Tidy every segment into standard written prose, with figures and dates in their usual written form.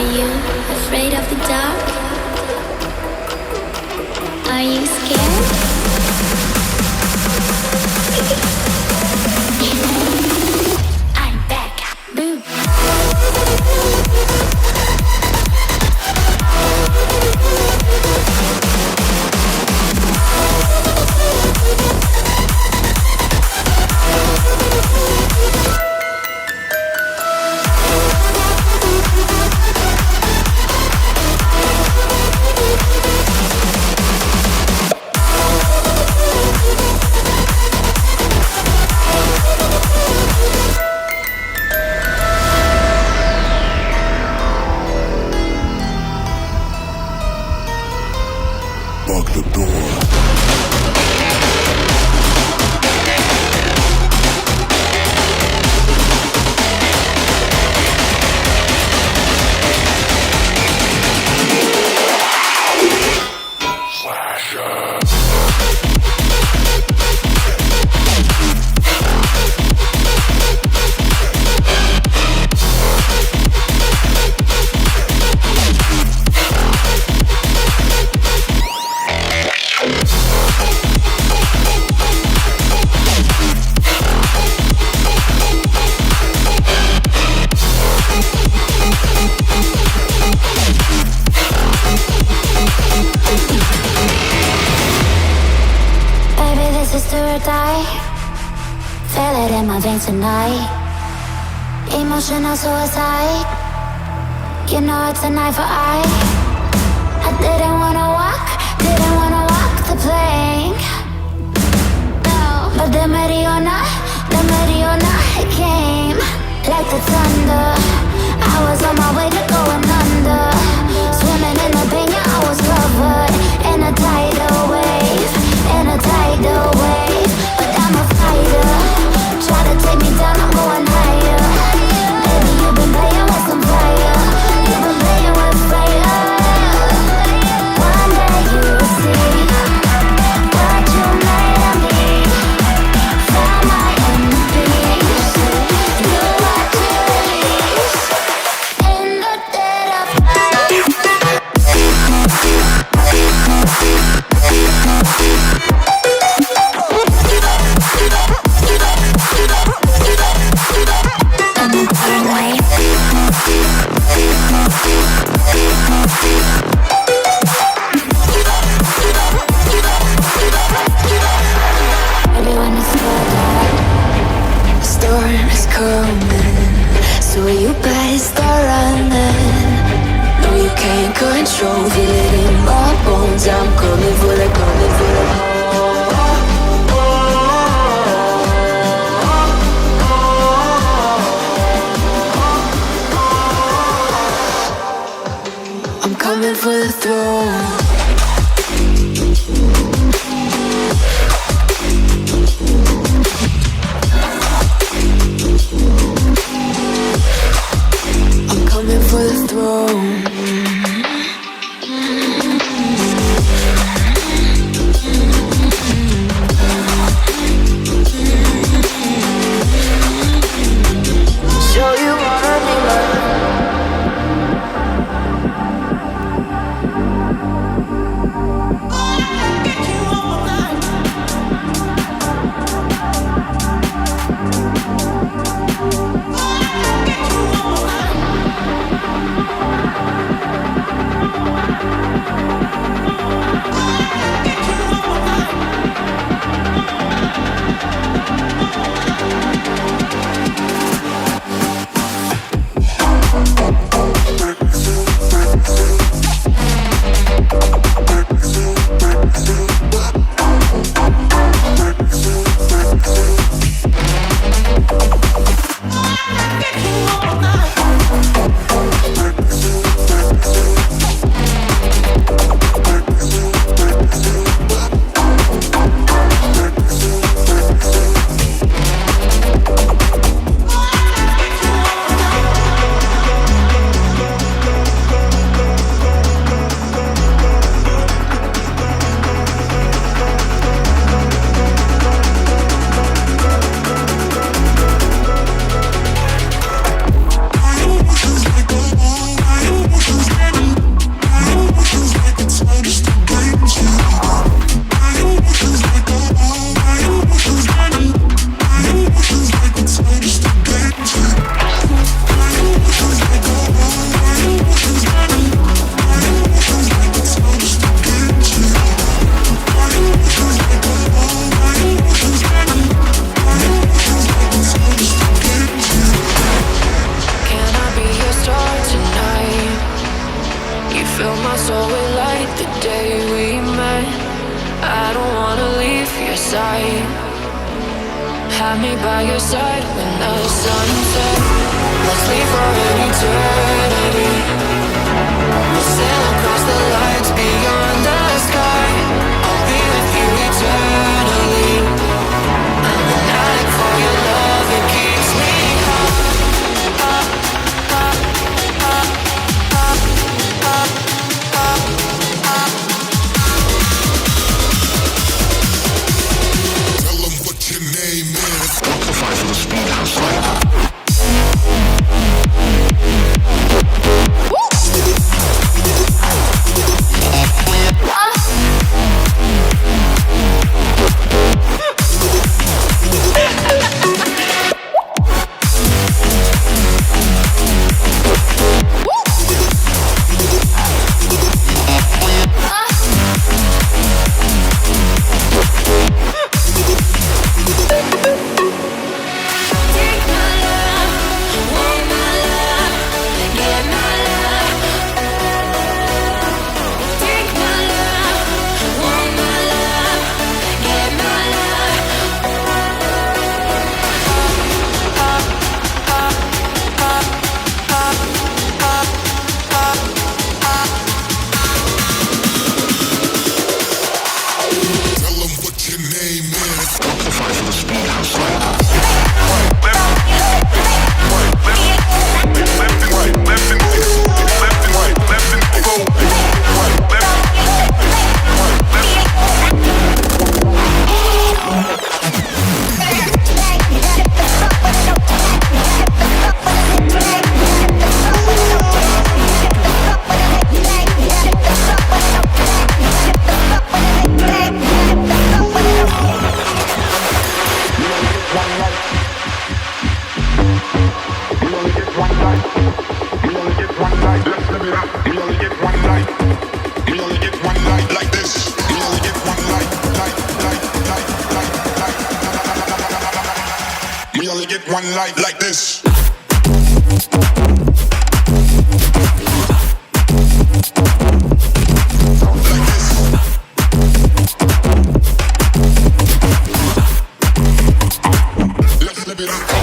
Are you afraid of the dark? Are you scared? I'm back. Boom. Tonight, emotional suicide. You know it's an eye for eye. I didn't wanna walk the plank. No, but the Mariona, it came like the thunder. I was on my way to going under, swimming in the pain. Yeah, I was covered in a tidal wave, But I'm a fighter. Try to take me down, I'm going higher. Baby, you've been playing with some fire. You've been playing with fire. One day you will see what you made of me. Found my enemies. Do what you release. In the dead of night. Everyone is scared. Storm is coming, so you better start running. No, you can't control, feel it in my bones. I'm coming for the I'm coming for the throne. I'm coming for the throne. Show you wanna be loved. so we light the day we met. I don't wanna leave your side. Have me by your side when the sun sets. Let's leave for an eternity. We'll sail across the lights beyond the sky. I'll be with you eternally. I'm an addict for your love, it keeps me high. Tell them what your name is. Amplify for the speed house light. one life like this. Let's live it up.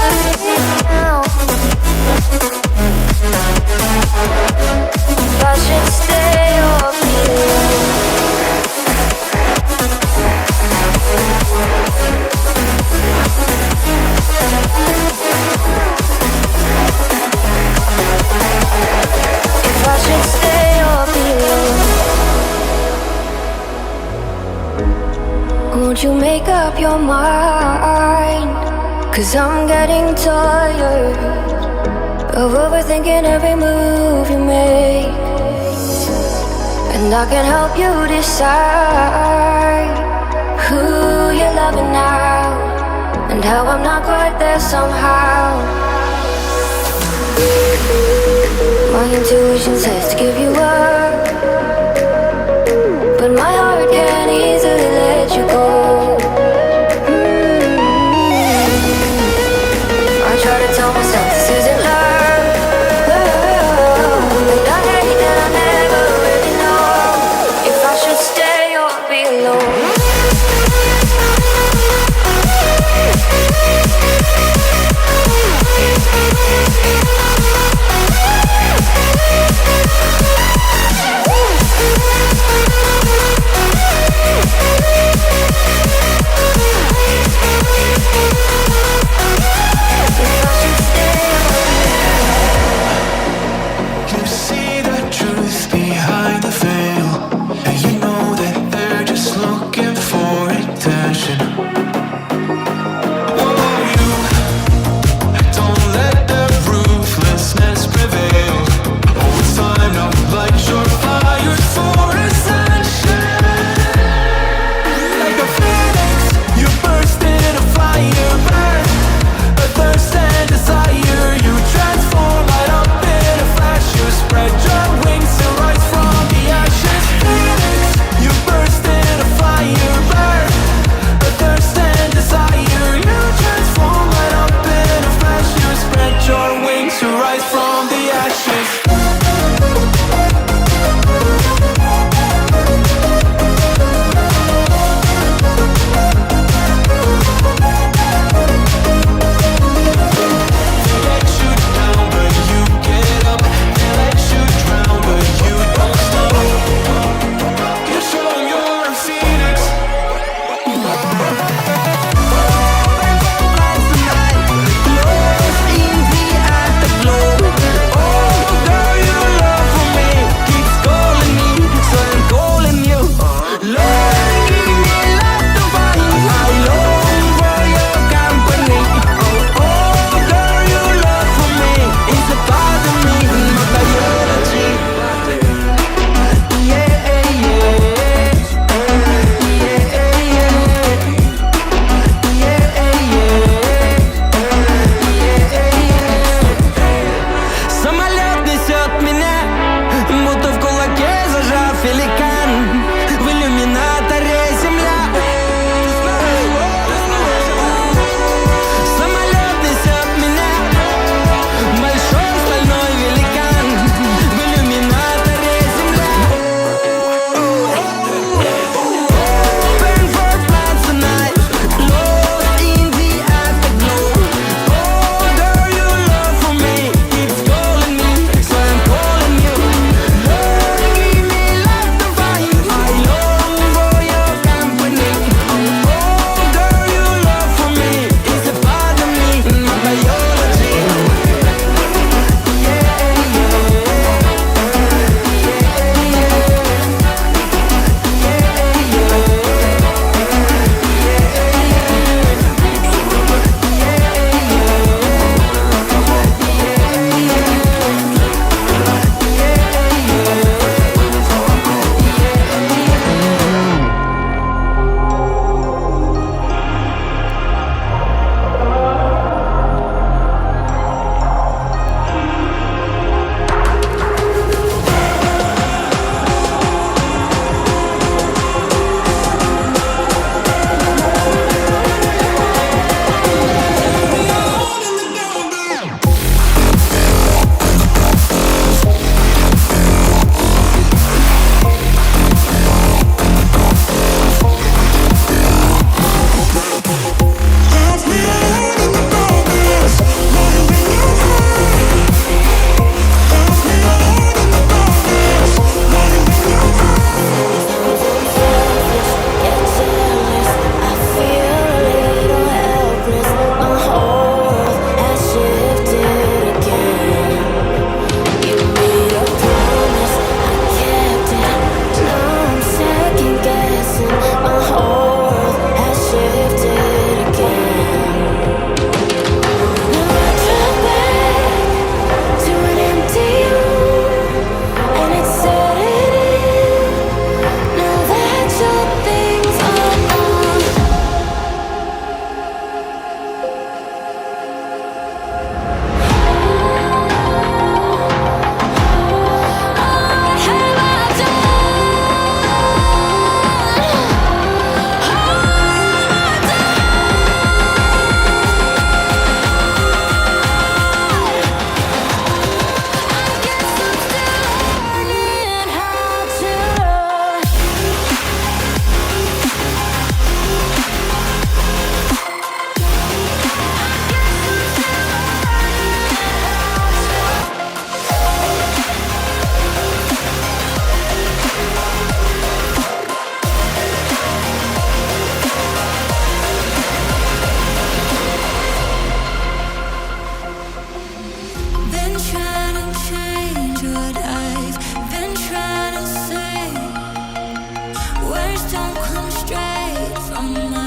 Bye. Won't you make up your mind? 'Cause I'm getting tired of overthinking every move you make. And I can help you decide who you're loving now, and how I'm not quite there somehow. My intuition says to give you up, but my heart can't easily let you go. I try to tell myself this isn't love, but I hate that I never really know if I should stay or be alone. on my